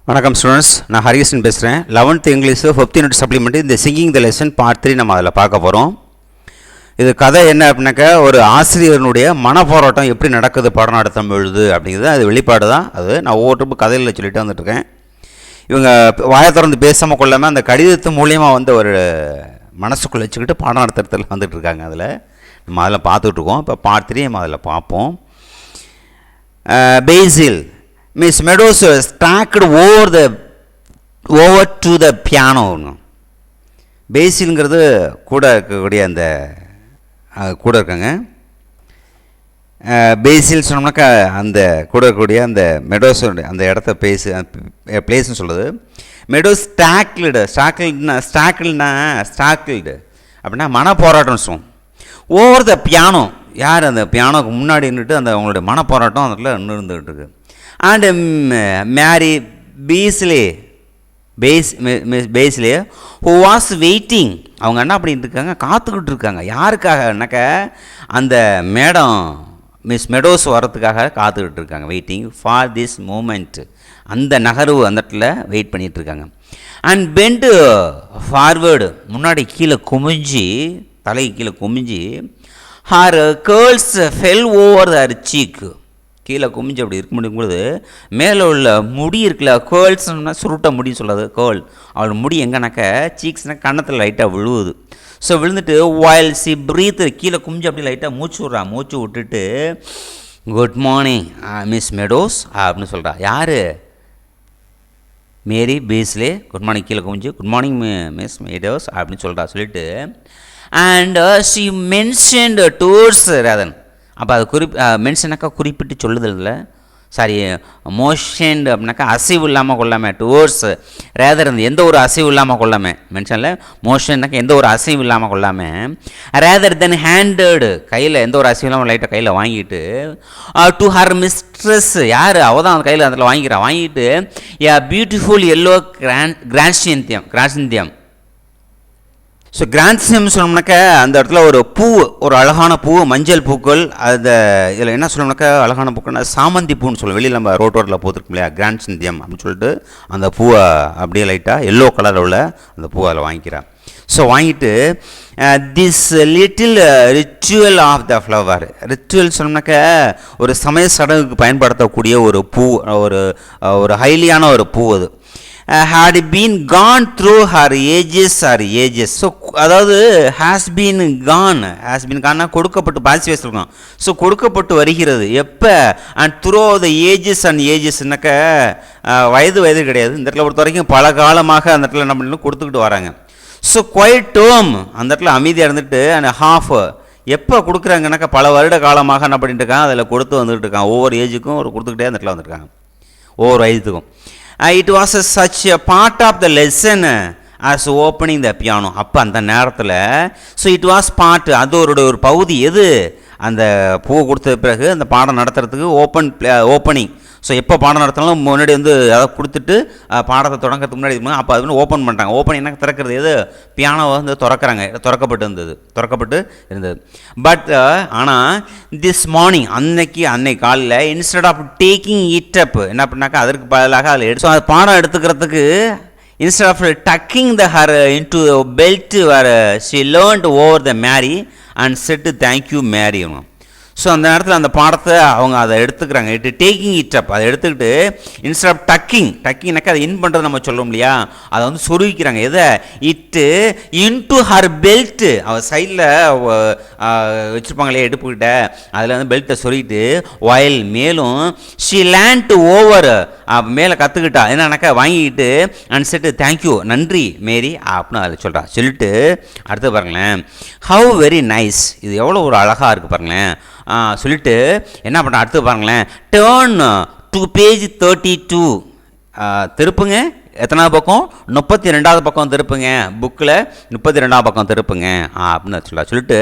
வணக்கம் ஸ்டூடெண்ட்ஸ், நான் ஹரிகிருஷ்ணன் பேசுகிறேன். 11th English 5th unit supplement இந்த சிங்கிங் த லெசன் பார்ட் 3 நம்ம அதில் பார்க்க போகிறோம். இது கதை என்ன அப்படின்னாக்கா, ஒரு ஆசிரியனுடைய மனப்போராட்டம் எப்படி நடக்குது பாடம் நடத்தம் எழுது அப்படிங்கிறது அது வெளிப்பாடு தான். அது நான் ஒவ்வொருத்தரும் கதையில் சொல்லிட்டு வந்துட்டுருக்கேன். இவங்க வாயை திறந்து பேசாமல் கொள்ளாமல் அந்த கடிதத்து மூலியமாக வந்து ஒரு மனசுக்குள்ளே வச்சுக்கிட்டு பாடம் நடத்துறதுல வந்துட்டுருக்காங்க. அதில் நம்ம அதில் பார்த்துட்ருக்கோம். இப்போ பார்ட் 3 நம்ம அதில் பார்ப்போம். பேசில் Miss Meadows stacked over to the piano. பேசில்ங்கிறது கூட இருக்கக்கூடிய அந்த கூட இருக்காங்க. பேசில் சொன்னோம்னாக்கா அந்த கூட இருக்கக்கூடிய அந்த மெடோஸ் அந்த இடத்த பிளேஸ்ன்னு சொல்லுது. மெடோஸ் ஸ்டாக்கிள்டு அப்படின்னா மனப்போராட்டம்னு சொல்லுவோம். ஓவர் த பியானோ, யார் அந்த பியானோக்கு முன்னாடி நின்றுட்டு அந்த அவங்களுடைய மனப்போராட்டம் அதில் இருந்துகிட்டு இருக்கு. And Mary Beasley, who was waiting, அவங்க என்ன பண்ணிட்டு இருக்காங்க, காத்துக்கிட்டு இருக்காங்க. யாருக்காகனாக்க அந்த மேடம் மிஸ் மெடோஸ் வரத்துக்காக காத்துக்கிட்டு இருக்காங்க. வெயிட்டிங் ஃபார் திஸ் மூமெண்ட், அந்த நகர்வு அந்த இடத்துல வெயிட் பண்ணிகிட்டு இருக்காங்க. அண்ட் பெண்டு ஃபார்வேர்டு, முன்னாடி கீழே குமிஞ்சி, தலை கீழே குமிஞ்சி, her curls fell over her cheek, கீழே குமிஞ்சு அப்படி இருக்க முடியும்பொழுது மேலே உள்ள முடி இருக்குல்ல, கேர்ள்ஸ்னா சுருட்ட முடி சொல்லாது, கேர்ள், அவளோட முடி எங்கனாக்க சீக்ஸ்னால் கன்னத்தில் லைட்டாக விழுவுது. ஸோ விழுந்துட்டு while she breathed, கீழே குமிஞ்சு அப்படி லைட்டாக மூச்சு விட்டுட்டு குட் மார்னிங் மிஸ் மெடோஸ் அப்படின்னு சொல்கிறா. யார்? மேரி பீஸ்லே. குட் மார்னிங் கீழே குமிஞ்சு குட் மார்னிங் மிஸ் மெடோஸ் அப்படின்னு சொல்கிறா. சொல்லிட்டு and she mentioned towards rather, அப்போ அது மென்ஷனாக்கா குறிப்பிட்டு சொல்லுதல் இல்லை, சாரி மோஷன் அப்படின்னாக்கா அசைவு இல்லாமல் கொள்ளாமல், டுவோர்ட்ஸ் ரேதர் எந்த ஒரு அசைவு இல்லாமல் கொள்ளாமல், மென்ஷனில் மோஷன்னாக்கா எந்த ஒரு அசைவு இல்லாமல் கொள்ளாமல், ரேதர் தென் ஹேண்டடு, கையில் எந்த ஒரு அசைவு இல்லாமல் லைட்டாக கையில் வாங்கிட்டு, டு ஹர் மிஸ்ட்ரஸ், யார் அவள் தான் அந்த கையில் அதில் வாங்கிட்டு ஏ பியூட்டிஃபுல் எல்லோ கிராசிந்தியம். ஸோ கிராண்ட்சியம் சொன்னோம்னாக்கா அந்த இடத்துல ஒரு பூ, ஒரு அழகான பூ, மஞ்சள் பூக்கள், அது இதில் என்ன சொல்லணும்னாக்கா அழகான பூக்கள்னா சாமந்தி பூன்னு சொல்லுவோம். வெளியில் நம்ம ரோட்டோரில் போத்துருக்கோம் இல்லையா, கிராண்ட்சிந்தியம் அப்படின்னு சொல்லிட்டு அந்த பூவை அப்படியே லைட்டாக எல்லோ கலரில் உள்ள அந்த பூவை அதில் வாங்கிக்கிறான். ஸோ வாங்கிட்டு this little ritual of the flower, ritual சொன்னோம்னாக்கா ஒரு சமய சடங்குக்கு பயன்படுத்தக்கூடிய ஒரு பூ, ஒரு ஹைலியான ஒரு பூ. அது had been gone through her ages. So அதாவது has been gone கொடுக்கப்பட்டு பாசி வச்சுருக்கோம். ஸோ கொடுக்கப்பட்டு வருகிறது எப்போ, அண்ட் த்ரூ த ஏஜஸ்னாக்க வயது கிடையாது இந்த இடத்துல பொறுத்த வரைக்கும், பல காலமாக அந்த இடத்துல என்ன பண்ணி கொடுத்துக்கிட்டு வராங்க. ஸோ குவைட் டேர்ம், அந்த இடத்துல அமைதியாக இருந்துட்டு, அண்ட் ஹாஃப் எப்போ கொடுக்குறாங்கனாக்கா பல வருட காலமாக என்ன பண்ணிட்டு இருக்காங்க, அதில் கொடுத்து வந்துட்டு இருக்காங்க. ஒவ்வொரு ஏஜுக்கும் ஒரு கொடுத்துக்கிட்டே அந்த இடத்துல வந்துருக்காங்க, ஒவ்வொரு வயதுக்கும். It was such a part of the lesson as opening the piano. அப்போ அந்த நேரத்தில் ஸோ இட் வாஸ் பார்ட், அது ஒரு பகுதி. எது? அந்த பூ கொடுத்த பிறகு அந்த பாடம் நடத்துறதுக்கு ஓப்பனிங். ஸோ எப்போ பாடம் நடத்தினாலும் முன்னாடி வந்து அதை கொடுத்துட்டு பாடத்தை தொடங்கிறதுக்கு முன்னாடி அப்போ அது வந்து ஓப்பன் பண்ணுறாங்க. ஓப்பன் என்ன திறக்கிறது? எது? பியானோவை வந்து திறக்கப்பட்டு இருந்தது. பட் ஆனால் திஸ் மார்னிங், அன்னைக்கு காலையில் instead of taking it up, என்ன பண்ணாக்கா அதற்கு பதிலாக அதில் எடுத்து அது பாடம் எடுத்துக்கிறதுக்கு instead of tucking her into the belt where she learned over the Mary and said thank you Mary. So அந்த நேரத்தில் அந்த பாடத்தை அவங்க அதை எடுத்துக்கிறாங்க. டேக்கிங் இட் அப், அதை எடுத்துக்கிட்டு இன்ஸ்டெட் ஆஃப் டக்கிங்னாக்கா அதை இன் பண்ணுறது நம்ம சொல்லுவோம் இல்லையா, அதை வந்து சொருகிக்கிறாங்க. எதை? இட்டு இன்டு ஹர் பெல்ட், அவள் சைடில் வச்சுருப்பாங்க இல்லையா இடுப்புக்கிட்ட, அதில் வந்து பெல்ட்டை சொருகிட்டு வயல் மேலும் ஷி லேண்ட் ஓவர், மேலே கற்றுக்கிட்டா என்னன்னாக்கா வாங்கிக்கிட்டு அண்ட் செட்டு தேங்க்யூ, நன்றி மேரி அப்படின்னு அதில் சொல்கிறான். சொல்லிட்டு அடுத்து பாருங்களேன், ஹவ் வெரி நைஸ், இது எவ்வளோ ஒரு அழகாக இருக்குது பாருங்களேன். சொல்லிட்டு என்ன பண்ணுறேன் அடுத்து பாருங்களேன், டேர்ன் டு பேஜ் 32, திருப்புங்க. எத்தனாவது பக்கம்? 32வது பக்கம் திருப்புங்க. புக்கில் 32வது பக்கம் திருப்புங்க அப்படின்னு சொல்லிட்டு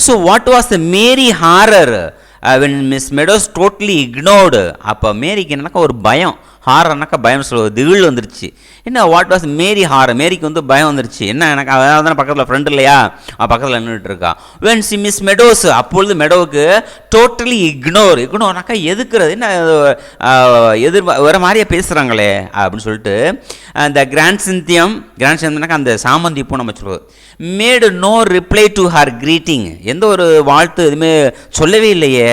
so what was the Mary horror when Miss Meadows totally ignored. அப்போ மேரிக்கு என்னன்னாக்கா ஒரு பயம், ஹாரர்னாக்கா பயம் சொல்லுவது, திகில் வந்துருச்சு. என்ன வாட் வாஸ் மேரி ஹாரர், மேரிக்கு வந்து பயம் வந்துருச்சு. என்ன எனக்கு அதாவது தானே பக்கத்தில் ஃப்ரெண்ட் இல்லையா, பக்கத்தில் நின்றுட்டு இருக்கா. வென் சி மிஸ் மெடோஸ், அப்பொழுது மெடோவுக்கு டோட்டலி இக்னோர்னாக்கா எதுக்குறது, என்ன வேறு மாதிரியே பேசுகிறாங்களே அப்படின்னு சொல்லிட்டு அந்த கிராண்ட்சிந்தியம்னாக்கா அந்த சாமந்தி பூ நம்ம சொல்லுவோம், made no reply to her greeting, எந்த ஒரு வாழ்த்து எதுவுமே சொல்லவே இல்லையே.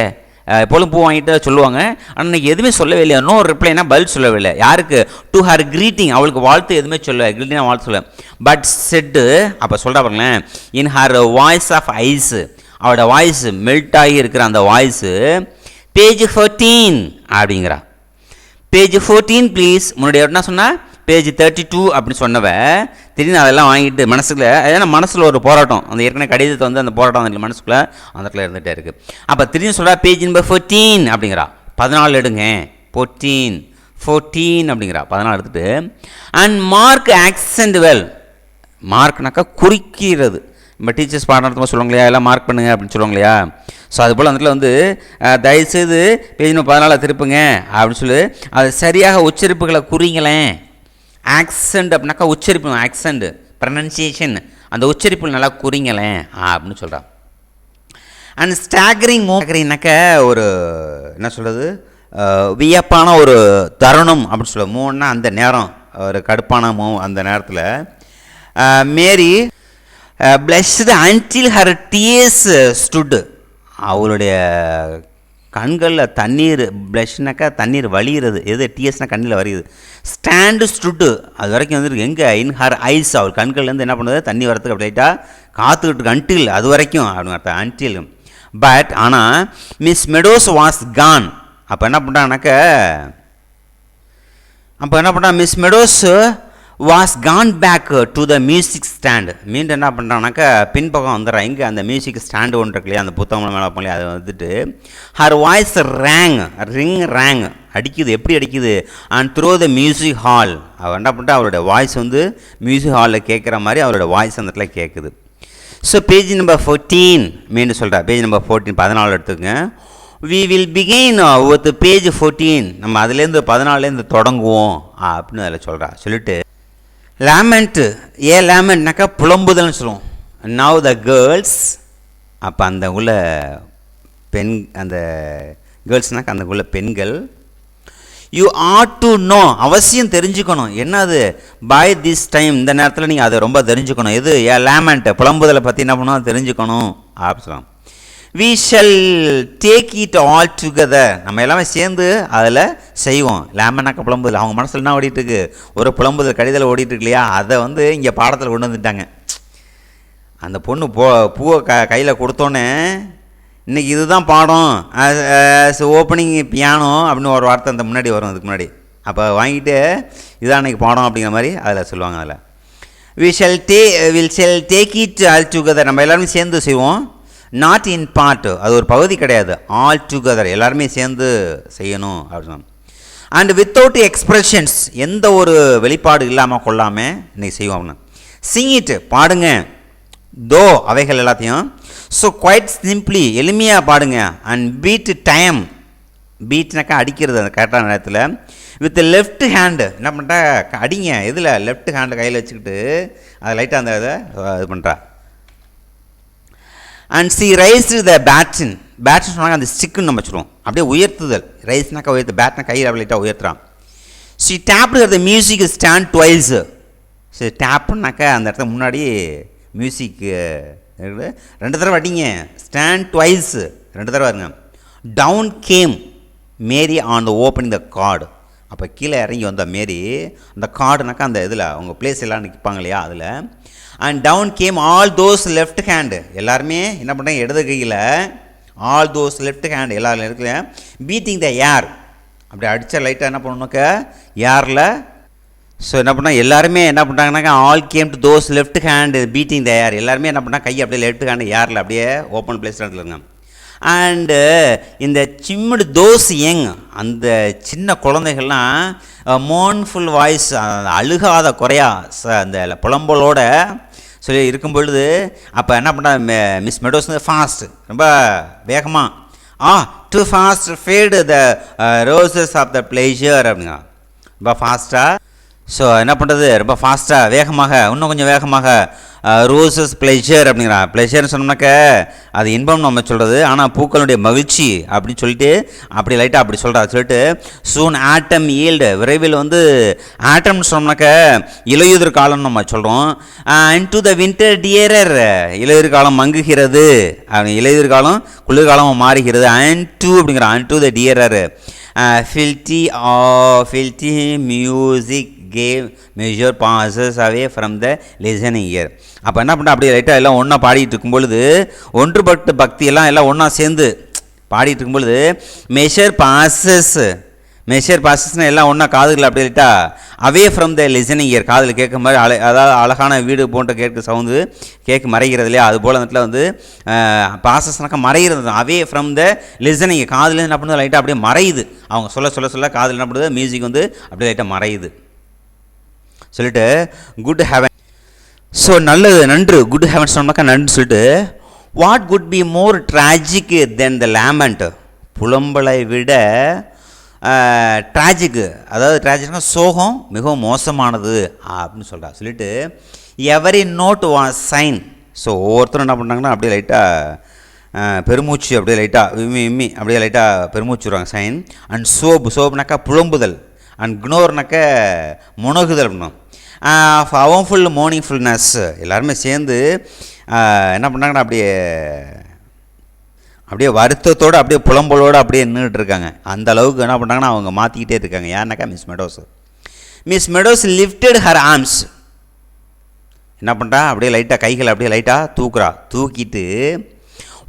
எப்போதும் பூ வாங்கிட்டு சொல்லுவாங்க, ஆனால் இன்றைக்கி எதுவுமே சொல்லவே இல்லையா. நோ ரிப்ளைனா பதில் சொல்லவே இல்லை. யாருக்கு? டு ஹர் கிரீட்டிங், அவளுக்கு வாழ்த்து எதுவுமே சொல்ல, கிரீட்டிங்னா வாழ்த்து சொல்ல. பட் செட்டு, அப்போ சொல்கிறா பாருங்களேன், in her voice of ice, அவளோட வாய்ஸ் மெல்ட் ஆகி இருக்கிற அந்த வாய்ஸு, பேஜ் 14 அப்படிங்கிறா. Page 14 please. முன்னாடி என்ன சொன்னால் பேஜ் 32 அப்படின்னு சொன்னவ திடீர்னு அதெல்லாம் வாங்கிட்டு மனசுக்குள்ள, ஏன்னா மனசில் ஒரு போராட்டம், அந்த ஏற்கனவே கடிதத்தை வந்து அந்த போராட்டம் அந்த மனசுக்குள்ளே அந்த இடத்துல இருந்துகிட்டே இருக்குது. அப்போ திடீர்னு சொல்கிறா பேஜ் நம்பர் 14 அப்படிங்கிறா. 14 எடுங்க, 14 அப்படிங்கிறா. 14 எடுத்துட்டு அண்ட் மார்க் ஆக்சென்ட் வெல், மார்க்னாக்கா குறிக்கிறது. நம்ம டீச்சர்ஸ் பாடம் நடத்தும் சொல்லுவாங்க இல்லையா, எல்லாம் மார்க் பண்ணுங்க அப்படின்னு சொல்லுவாங்க இல்லையா. ஸோ அதுபோல் அந்த இடத்துல வந்து தயவுசெய்து பேஜ் நம்பர் 14 திருப்புங்க அப்படின்னு சொல்லி அது சரியாக உச்சரிப்புகளை குறிங்களேன். ஆக்சண்ட் அப்படின்னாக்கா உச்சரிப்பு, ஆக்சண்ட் ப்ரனன்சியேஷன், அந்த உச்சரிப்பு நல்லா குறிங்களேன் அப்படின்னு சொல்கிறான். அண்ட் ஸ்டாகரிங்னாக்க ஒரு என்ன சொல்கிறது, வியப்பான ஒரு தருணம் அப்படின்னு சொல்லுவோம். மூணுன்னா அந்த நேரம் ஒரு கடுப்பான அந்த நேரத்தில் மேரி பிளஷ்டு அன்டில் ஹர் டியர்ஸ் ஸ்டுட், அவளுடைய கண்களில் தண்ணீர், ப்ளஷ்னாக்கா தண்ணீர் வலிகிறது, எது டிஎஸ்னா கண்ணில் வருகிறது. ஸ்டாண்டு ஸ்டுட்டு, அது வரைக்கும் வந்துருக்கு. எங்கே? இன் ஹர் ஐஸ், அவள் கண்கள்லேருந்து என்ன பண்ணுது, தண்ணி வரத்துக்கு அப்படி லைட்டாக காத்துக்கிட்டு இருக்கு. அன்டில், அது வரைக்கும் அப்படின்னு அர்த்தம், அன்டில். பட் ஆனால் மிஸ் மெடோஸ் வாஸ் கான். அப்போ என்ன பண்ணுறான் Miss Meadows was gone back to the music stand. மீண்டும் என்ன பண்ணுறான்னாக்கா பின்பக்கம் வந்துடுறான். இங்கே அந்த மியூசிக் ஸ்டாண்டு ஒன்று இருக்கு இல்லையா, அந்த புத்தகம் மேலே பண்ணி அதை வந்துட்டு ஹர் வாய்ஸ் ரேங் அடிக்குது. எப்படி அடிக்குது? And through the music hall, அவள் என்ன பண்ணிட்டா அவளோட வாய்ஸ் வந்து மியூசிக் ஹாலில் கேட்குற மாதிரி அவளோட வாய்ஸ் அந்த இடத்துல கேட்குது. ஸோ பேஜ் நம்பர் 14 மீண்டும் சொல்கிறா. பேஜ் நம்பர் 14 14 எடுத்துக்கங்க. We will begin with page 14, நம்ம அதுலேருந்து 14லேருந்து தொடங்குவோம் அப்படின்னு அதில் சொல்கிறா. சொல்லிட்டு லேமெண்ட்டு, லேமெண்ட்னாக்கா புலம்புதல்னு சொல்லுவோம். நவ் த கேர்ள்ஸ், அப்போ அந்த உள்ள பெண், அந்த கேர்ள்ஸ்னாக்கா அந்த உள்ள பெண்கள், யூ ஆட் டு நோ, அவசியம் தெரிஞ்சுக்கணும். என்னது? பை திஸ் டைம், இந்த நேரத்தில் நீங்கள் அதை ரொம்ப தெரிஞ்சுக்கணும். எது? லேமெண்ட், புலம்புதலை பற்றி என்ன பண்ணணும், தெரிஞ்சுக்கணும் அப்படின்னு சொல்லலாம். We shall take it all together, நம்ம எல்லாமே சேர்ந்து அதில் செய்வோம். லேமனாக்க புலம்புதல், அவங்க மனசில் என்ன ஓடிட்டுருக்கு, ஒரு புலம்புதல் கடிதல் ஓடிட்டுருக்கு இல்லையா, அதை வந்து இங்கே பாடத்தில் கொண்டு வந்துட்டாங்க. அந்த பொண்ணு பூவை கையில் கொடுத்தோன்னே இன்றைக்கி இதுதான் பாடம், ஓப்பனிங் பியானோ அப்படின்னு ஒரு வார்த்தை அந்த முன்னாடி வரும், அதுக்கு முன்னாடி. அப்போ வாங்கிட்டு இதுதான் அன்றைக்கி பாடம் அப்படிங்கிற மாதிரி அதில் சொல்லுவாங்க. அதில் will take it all together, நம்ம எல்லாருமே சேர்ந்து செய்வோம். நாட் இன் பார்ட், அது ஒரு பகுதி கிடையாது, ஆல் டுகெதர், எல்லாருமே சேர்ந்து செய்யணும் அப்படின்னு. அண்ட் வித்தவுட் எக்ஸ்ப்ரெஷன்ஸ், எந்த ஒரு வெளிப்பாடு இல்லாமல் கொள்ளாமல் இன்றைக்கி செய்வோம்னு. சிங் இட், பாடுங்க. தோ, அவைகள் எல்லாத்தையும். ஸோ குவைட் சிம்பிளி, எளிமையாக பாடுங்க. அண்ட் பீட் டைம், பீட்னாக்கா அடிக்கிறது அந்த கரெக்டான நேரத்தில். வித் லெஃப்ட் ஹேண்டு என்ன பண்ணுறா, அடிங்க. இதில் லெஃப்ட் ஹேண்டை கையில் வச்சுக்கிட்டு அதை லைட்டாக அந்த இதை இது பண்ணுறா. And she raised the baton, baton சொன்னாங்க அந்த ஸ்டிக்குன்னு நம்ம வச்சுருவோம், அப்படியே உயர்த்துதல். ரைஸ்னாக்கா உயர்த்து, பேட்னா கையில் லைட்டாக உயர்த்துறான். She tapped the music stand twice, சரி டேப்புனாக்கா அந்த இடத்துல முன்னாடி மியூசிக்கு 2 தடவை அடிங்க. ஸ்டாண்ட் ட்வைஸ் 2 தடவை இருங்க. Down came Mary on the opening the card, அப்போ கீழே இறங்கி வந்த மேரி, அந்த கார்டுனாக்கா அந்த இதில் அவங்க பிளேஸ் எல்லாம் நிற்பாங்க இல்லையா அதில். And down came all those left hand, எல்லாருமே என்ன பண்ணுறாங்க இடது கையில், ஆல் தோஸ் லெஃப்ட் ஹேண்டு எல்லாரும் இருக்குல்ல, பீட்டிங் த ஏர், அப்படி அடித்தா லைட்டாக என்ன பண்ணணுக்கா ஏரில். ஸோ என்ன பண்ணால் எல்லாருமே என்ன பண்ணுறாங்கனாக்கா all came to those left hand beating the air, எல்லாருமே என்ன பண்ணால் கை அப்படியே லெஃப்ட் ஹேண்டு ஏரில் அப்படியே ஓப்பன் பிளேஸில் இருந்துருங்க. அண்டு இந்த சிம்மிடு தோஸ் யங், அந்த சின்ன குழந்தைகள்லாம் மோன்ஃபுல் வாய்ஸ், அழுகாத குறையா அந்த புலம்பலோட சொல்லி இருக்கும் பொழுது, அப்போ என்ன பண்ணா மிஸ் மெடோஸ் ஃபாஸ்ட், ரொம்ப வேகமாக, too fast fade the roses of the pleasure அப்படிங்க. ரொம்ப ஃபாஸ்ட்டாக. ஸோ என்ன பண்ணுறது, ரொம்ப ஃபாஸ்ட்டாக வேகமாக, இன்னும் கொஞ்சம் வேகமாக. ரோசஸ் ப்ளெஷர் அப்படிங்கிறான். ப்ளெஷர்னு சொன்னோம்னாக்க அது இன்பம் நம்ம சொல்கிறது, ஆனால் பூக்களுடைய மகிழ்ச்சி அப்படின்னு சொல்லிட்டு அப்படி லைட்டாக அப்படி சொல்லிட்டு சூன் ஆட்டம் ஈல்டு, விரைவில் வந்து ஆட்டம்னு சொன்னோம்னாக்க இலையுதிர் காலம்னு நம்ம சொல்கிறோம். இன்டு த வின்டர் டியரர், இலையுதிர் காலம் மங்குகிறது, இலையுதிர் காலம் குளிர்காலம் மாறுகிறது. அன்டு அப்படிங்கிறான், and the dearer. filthy music gave measure passes away from the listening ear. அப்போ என்ன பண்ண, அப்படியே லைட்டாக எல்லாம் ஒன்றா பாடிட்டு இருக்கும் பொழுது, ஒன்றுபட்டு பக்தி எல்லாம் ஒன்றா சேர்ந்து பாடிட்டு இருக்கும் பொழுது மெஷர் பாசஸ்னால் எல்லாம் ஒன்றா காதுகள் அப்படியே லைட்டா away from the listening year, காதில் கேட்க மாதிரி அதாவது அழகான வீடு போன்ற கேட்க சவுண்டு கேட்க மறைகிறது இல்லையா, அது போல் அந்த வந்து பாசஸ்னாக்கா மறைகிறது. அவே ஃப்ரம் த லிசனிங், காதில் என்ன பண்ணுறது லைட்டாக அப்படியே மறையுது. அவங்க சொல்ல காதில் என்ன பண்ணுறது, மியூசிக் வந்து அப்படியே லைட்டாக மறையுது சொல்லிட்டு குட் ஹெவன். ஸோ நல்லது, நன்று, குட் ஹெவன் சொன்னாக்கா நன்று சொல்லிட்டு, what could be more tragic than the lament, புலம்பலை விட ட்ராஜிக்கு, அதாவது ட்ராஜிக்னா சோகம் மிகவும் மோசமானது அப்படின்னு சொல்லிட்டு every note was sign. So ஒவ்வொருத்தரும் என்ன பண்ணாங்கன்னா அப்படியே லைட்டாக பெருமூச்சு, அப்படியே லைட்டாக விம்மி அப்படியே லைட்டாக பெருமூச்சு வருவாங்க, சைன். அண்ட் சோப்னாக்கா புலம்புதல், அண்ட் குனோர்னாக்க முனகுதல் அப்படின்னும். அவன்ஃபுல் மோர்னிங்ஃபுல்னஸ், எல்லாருமே சேர்ந்து என்ன பண்ணாங்கன்னா அப்படியே வருத்தத்தோடு அப்படியே புலம்பலோடு அப்படியே நின்றுட்டு இருக்காங்க. அந்த அளவுக்கு என்ன பண்ணாங்கன்னா அவங்க மாற்றிக்கிட்டே இருக்காங்க. யாருனாக்கா Miss Meadows lifted her arms, என்ன பண்ணுறா அப்படியே லைட்டாக கைகளை அப்படியே லைட்டாக தூக்கிட்டு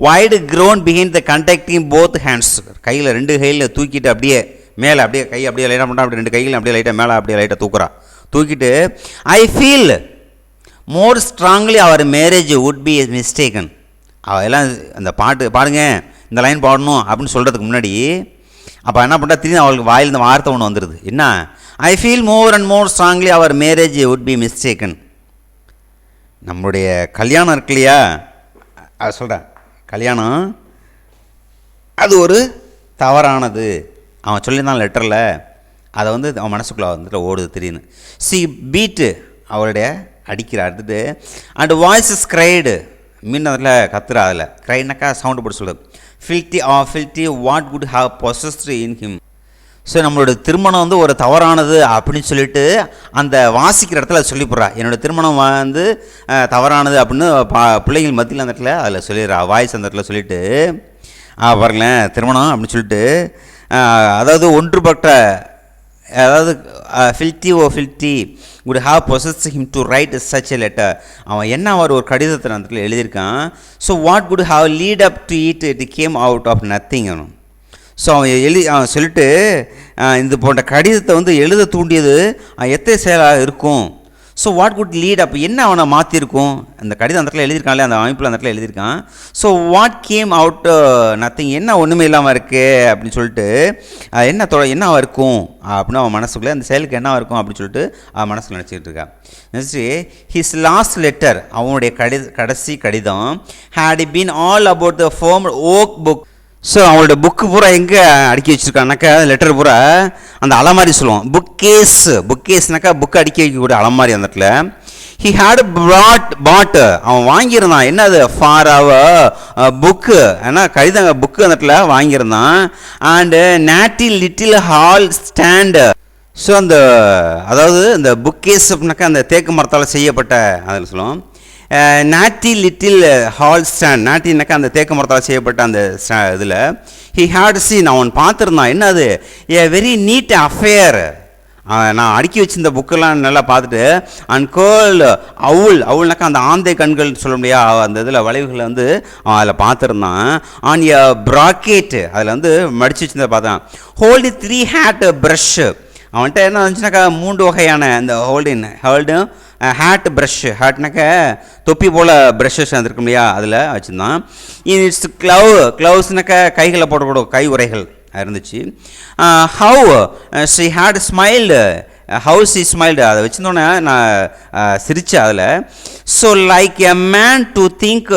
wide grown behind the conducting both hands, கையில் 2 கையில் தூக்கிட்டு அப்படியே மேலே அப்படியே கை அப்படியே லைட்டாக பண்ணுறா, அப்படி 2 கைகளும் அப்படியே லைட்டாக மேலே அப்படியே லைட்டாக தூக்கிட்டு I feel more strongly our marriage would be mistaken. எல்லாம் அந்த பாடுங்க, இந்த லைன் பாடணும் அப்படின்னு சொல்கிறதுக்கு முன்னாடி அப்போ என்ன பண்ணுறா, திடீர்னு அவளுக்கு வாயில் இந்த வார்த்தை ஒன்று வந்துடுது. என்ன, I feel more and more strongly our marriage would be mistaken. நம்மளுடைய கல்யாணம் இருக்கு இல்லையா, அது சொல்கிறேன், கல்யாணம் அது ஒரு தவறானது. அவன் சொல்லியிருந்தான் லெட்டரில், அதை வந்து அவன் மனசுக்குள்ளே வந்துட்டு ஓடுது திடீர்னு. சி பீட்டு, அவளுடைய அடிக்கிற அடுத்துட்டு, அண்ட் வாய்ஸஸ் கிரைடு, மீன் அதில் கத்துறா, அதில் க்ரைனாக்கா சவுண்டு போட்டு சொல்லுது. Filthy what could have possessed in him. So நம்மளோட திருமணம் வந்து ஒரு தவறானது அப்படின்னு சொல்லிட்டு அந்த வாசிக்கிற இடத்துல சொல்லி போடுறா, என்னோடய திருமணம் வந்து தவறானது அப்படின்னு பிள்ளைகள் மத்தியில் அந்த இடத்துல அதில் சொல்லிடுறா, வாய்ஸ் அந்த இடத்துல சொல்லிவிட்டு பாருங்களேன், திருமணம் அப்படின்னு சொல்லிட்டு அதாவது ஒன்றுபட்ட, அதாவது ஃபில்ட்டி would have possessed him to write such a letter. அவன் என்ன ஒரு கடிதத்தை அந்த இடத்துல எழுதியிருக்கான். So what could have led up to it came out of nothing. So அவன் சொல்லிட்டு இந்த போன்ற கடிதத்தை வந்து எழுத தூண்டியது எத்தனை செயலாக இருக்கும். ஸோ வாட் குட் லீட் அப், என்ன அவனை மாற்றிருக்கும், அந்த கடிதம் அந்த இடத்துல எழுதியிருக்கான்ல, அந்த அமைப்பில் அந்த இடத்துல எழுதியிருக்கான். So what came out nothing, என்ன ஒன்றுமே இல்லாமல் இருக்குது அப்படின்னு சொல்லிட்டு என்ன இருக்கும் அப்படின்னு அவன் மனசுக்குள்ளே, அந்த செயலுக்கு என்ன இருக்கும் அப்படின்னு சொல்லிட்டு அவன் மனசில் நினச்சிக்கிட்டு இருக்கான். நெக்ஸ்ட்டு ஹிஸ் லாஸ்ட் லெட்டர், அவனுடைய கடைசி கடிதம் had been all about the foam oak book. So அவங்களோட புக்கு பூரா எங்கே அடுக்கி வச்சுருக்கானாக்கா, லெட்டர் பூரா அந்த அலமாரி சொல்லுவோம், புக்கேஸ்னாக்கா புக்கு அடுக்கி வைக்கக்கூடிய அலமாரி. அந்த இடத்துல ஹி ஹேட் பாட், அவன் வாங்கியிருந்தான், என்னது ஃபார் அவர் புக்கு, ஏன்னா புக்கு அந்த இடத்துல வாங்கியிருந்தான். அண்டு நாட்டி லிட்டில் ஹால் ஸ்டாண்டு. ஸோ அதாவது இந்த புக்கேஸ் அப்படின்னாக்கா அந்த தேக்கு மரத்தால் செய்யப்பட்ட அதில் சொல்லுவோம். நாட்டி லிட்டில் ஹால் ஸ்டாண்ட், நாட்டினாக்கா அந்த தேக்க மரத்தால் செய்யப்பட்ட அந்த இதில் ஹி ஹேட் சீன், அவன் பார்த்துருந்தான், என்னது ஏ வெரி நீட் அஃபேர். நான் அடுக்கி வச்சிருந்த புக்கெல்லாம் நல்லா பார்த்துட்டு, அண்ட் கேர்ள் அவுள்னாக்கா அந்த ஆந்தை கண்கள் சொல்ல முடியா, அந்த இதில் வளைவுகளை வந்து அவன் அதில் பார்த்துருந்தான். ஆன் எ ப்ராக்கெட், அதில் வந்து மடித்து வச்சிருந்த பார்த்தான். ஹோல்டு 3 ஹேட் ப்ரஷ், அவன்கிட்ட என்ன இருந்துச்சுனாக்கா 3 வகையான இந்த ஹோல்டு ஹேட் ப்ரஷ், ஹேட்னாக்க தொப்பி போல் ப்ரஷஸ் இருக்கும் இல்லையா, அதில் வச்சுருந்தான். இட்ஸ் க்ளவுஸ்னாக்கா கைகளை போடப்படும் கை உரைகள் இருந்துச்சு. ஹவு ஷி ஹேட் ஸ்மைல்டு, அதை வச்சுருந்தோன்னே நான் சிரித்தேன் அதில். So like a man to think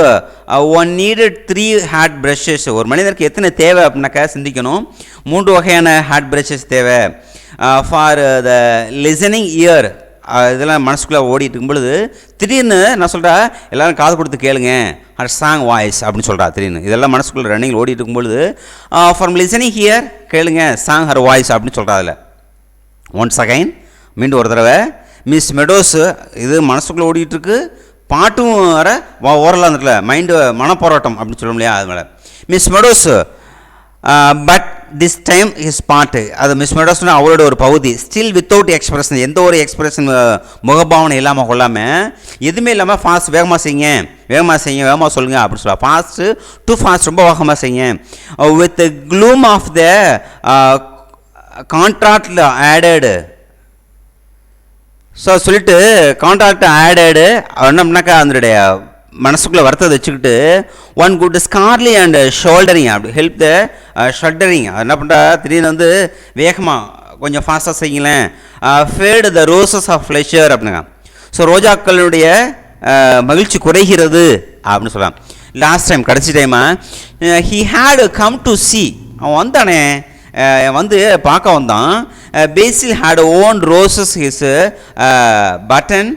one needed 3 hat brushes, ஒரு மனிதருக்கு எத்தனை தேவை அப்படின்னாக்கா சிந்திக்கணும், 3 வகையான ஹேட் ப்ரஷஸ் தேவை. For the listening ear. இதெல்லாம் மனசுக்குள்ளே ஓடிட்டு இருக்கும் பொழுது திடீர்னு நான் சொல்கிறா எல்லோரும் காது கொடுத்து கேளுங்க, ஹர் சாங் வாய்ஸ் அப்படின்னு சொல்கிறா. திடீர்னு இதெல்லாம் மனசுக்குள்ளே ரன்னிங்கில் ஓடிட்டு இருக்கும்பொழுது ஃப்ரம் லிசனிங் ஹியர் கேளுங்க சாங் ஹர் வாய்ஸ் அப்படின்னு சொல்கிறா. அதில் ஒன்ஸ் அகைன் மீண்டும் ஒரு தடவை மிஸ் மெடோஸு இது மனசுக்குள்ளே ஓடிட்டுருக்கு, பாட்டும் வர ஓரலாக இருந்துட்டுல மைண்டு மனப்போராட்டம் அப்படின்னு சொல்ல முடியாது. அது மேலே Miss Meadows but this time his பாட்டு அது மிஸ் மெடோஸ்னா அவளோட ஒரு பகுதி ஸ்டில் வித்தவுட் எக்ஸ்பிரஷன், எந்த ஒரு எக்ஸ்பிரஷன் முகபாவனை இல்லாமல் கொள்ளாமல் எதுவுமே இல்லாமல் ஃபாஸ்ட் வேகமாக செய்யுங்க, வேகமாக சொல்லுங்கள் அப்படின்னு சொல்லுவாள். ஃபாஸ்ட்டு டூ ஃபாஸ்ட் ரொம்ப வேகமாக செய்யுங்க. வித் க்ளூம் ஆஃப் த கான்ட்ராக்டில் ஆடடு. ஸோ சொல்லிட்டு கான்ட்ராக்ட் ஆடடு என்ன பண்ணாக்கா அதனுடைய மனசுக்குள்ளே வருத்தத்தை வச்சுக்கிட்டு one could scarcely and shouldering அப்படி ஹெல்ப் த ஷல்டரிங். அது என்ன பண்ணுறா திடீர்னு வந்து வேகமாக கொஞ்சம் ஃபாஸ்ட்டாக செய்யுங்களேன். Fade the roses of pleasure அப்படிங்க. ஸோ ரோஜாக்களுடைய மகிழ்ச்சி குறைகிறது அப்படின்னு சொல்லலாம். லாஸ்ட் டைம் கடைசி டைமாக he had come to see, அவன் வந்தானே வந்து பார்க்க வந்தான். Basil had worn roses his button.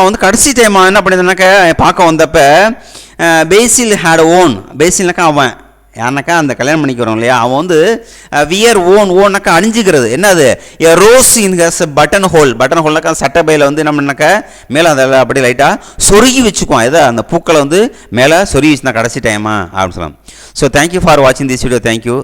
வந்து கடைசி டைம் என்ன பண்ணியிருந்தானாக்கா பார்க்க வந்தப்போ பேசில் ஹேட் ஓன், பேசில்னாக்கா அவன் யாருனாக்கா அந்த கல்யாணம் பண்ணிக்கிறோம் இல்லையா, அவன் வந்து வியர் ஓன்னாக்கா அணிஞ்சிக்கிறது என்னது ரோஸ் இன் ஹஸ் பட்டன் ஹோல்னாக்கா சட்டை பையில் வந்து என்ன பண்ணாக்கா மேலே அதில் அப்படியே லைட்டாக சொருகி வச்சுக்குவான். எதை அந்த பூக்களை வந்து மேலே சொருகி வச்சுனா கடைசி டைமா அப்படின்னு சொல்லலாம். ஸோ தேங்க்யூ ஃபார் வாட்சிங் திஸ் வீடியோ. தேங்க்யூ.